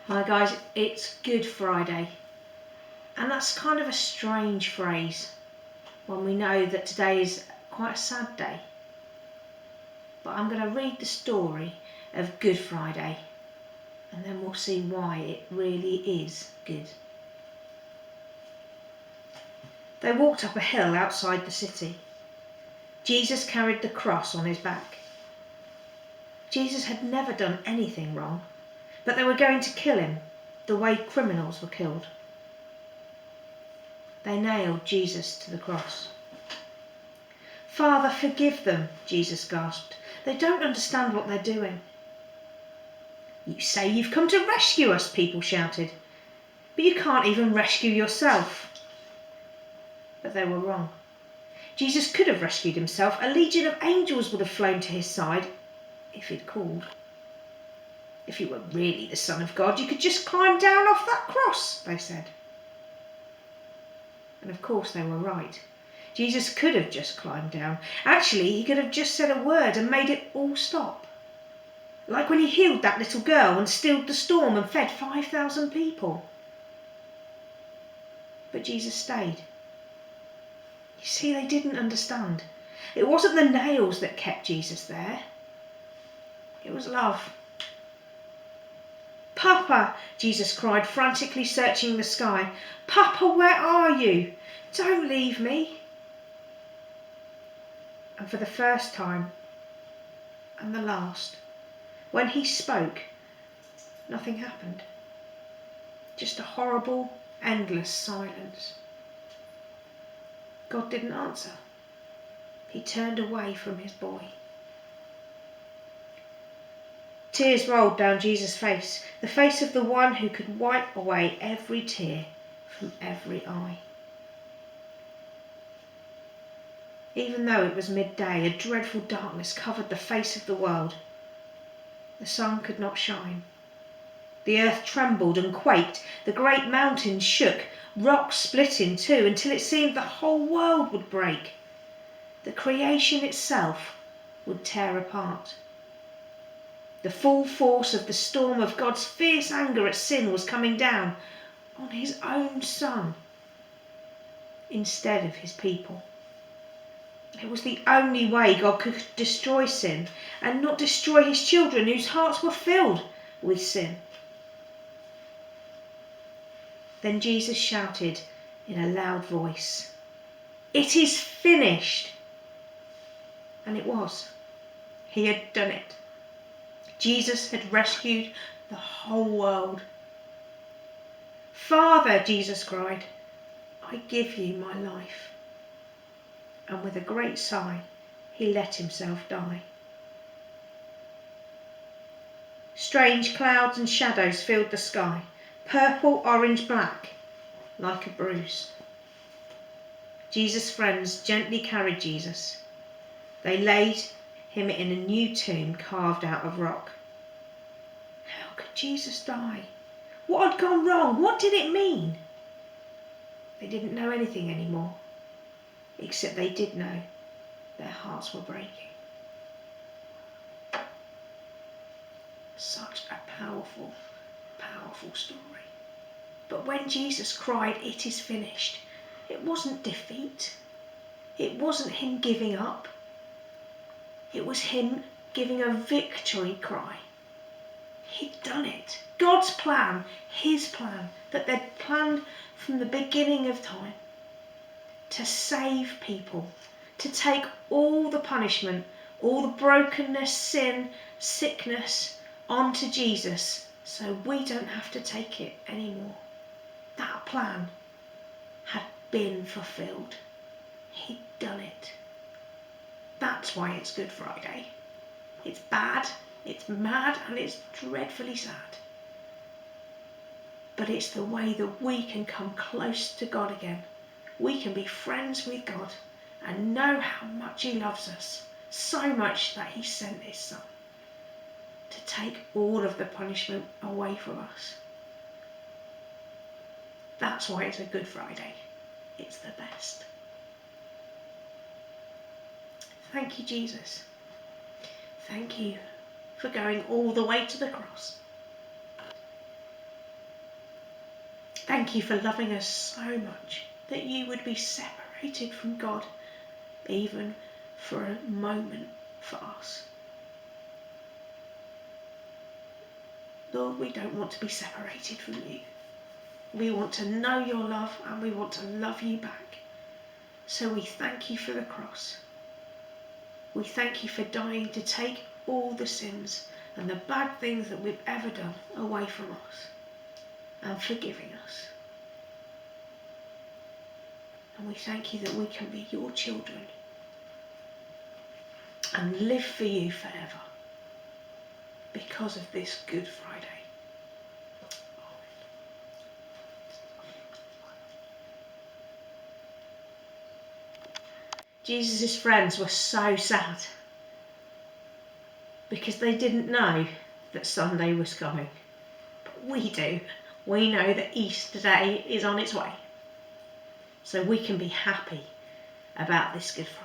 Hi guys, it's Good Friday, and that's kind of a strange phrase when we know that today is quite a sad day. But I'm going to read the story of Good Friday and then we'll see why it really is good. They walked up a hill outside the city. Jesus carried the cross on his back. Jesus had never done anything wrong, but they were going to kill him the way criminals were killed. They nailed Jesus to the cross. "Father, forgive them," Jesus gasped. "They don't understand what they're doing." "You say you've come to rescue us," people shouted, "but you can't even rescue yourself." But they were wrong. Jesus could have rescued himself. A legion of angels would have flown to his side if he'd called. "If you were really the Son of God, you could just climb down off that cross," they said. And of course they were right. Jesus could have just climbed down. Actually, he could have just said a word and made it all stop. Like when he healed that little girl and stilled the storm and fed 5,000 people. But Jesus stayed. You see, they didn't understand. It wasn't the nails that kept Jesus there. It was love. "Papa," Jesus cried, frantically searching the sky. "Papa, where are you? Don't leave me." And for the first time, and the last, when he spoke, nothing happened. Just a horrible, endless silence. God didn't answer. He turned away from his boy. Tears rolled down Jesus' face, the face of the one who could wipe away every tear from every eye. Even though it was midday, a dreadful darkness covered the face of the world. The sun could not shine. The earth trembled and quaked, the great mountains shook, rocks split in two until it seemed the whole world would break. The creation itself would tear apart. The full force of the storm of God's fierce anger at sin was coming down on his own Son instead of his people. It was the only way God could destroy sin and not destroy his children whose hearts were filled with sin. Then Jesus shouted in a loud voice, "It is finished!" And it was. He had done it. Jesus had rescued the whole world. "Father," Jesus cried, "I give you my life." And with a great sigh, he let himself die. Strange clouds and shadows filled the sky, purple, orange, black, like a bruise. Jesus' friends gently carried Jesus. They laid him in a new tomb carved out of rock. How could Jesus die? What had gone wrong? What did it mean? They didn't know anything anymore, except they did know their hearts were breaking. Such a powerful, powerful story. But when Jesus cried, "It is finished," it wasn't defeat. It wasn't him giving up. It was him giving a victory cry. He'd done it. God's plan, his plan, that they'd planned from the beginning of time. To save people, to take all the punishment, all the brokenness, sin, sickness onto Jesus so we don't have to take it anymore. That plan had been fulfilled. He'd done it. That's why it's Good Friday. It's bad, it's mad, and it's dreadfully sad. But it's the way that we can come close to God again. We can be friends with God and know how much he loves us, so much that he sent his Son to take all of the punishment away from us. That's why it's a Good Friday. It's the best. Thank you, Jesus. Thank you for going all the way to the cross. Thank you for loving us so much that you would be separated from God, even for a moment for us. Lord, we don't want to be separated from you. We want to know your love and we want to love you back. So we thank you for the cross. We thank you for dying to take all the sins and the bad things that we've ever done away from us and forgiving us. And we thank you that we can be your children and live for you forever because of this Good Friday. Jesus' friends were so sad because they didn't know that Sunday was coming. But we do. We know that Easter Day is on its way. So we can be happy about this Good Friday.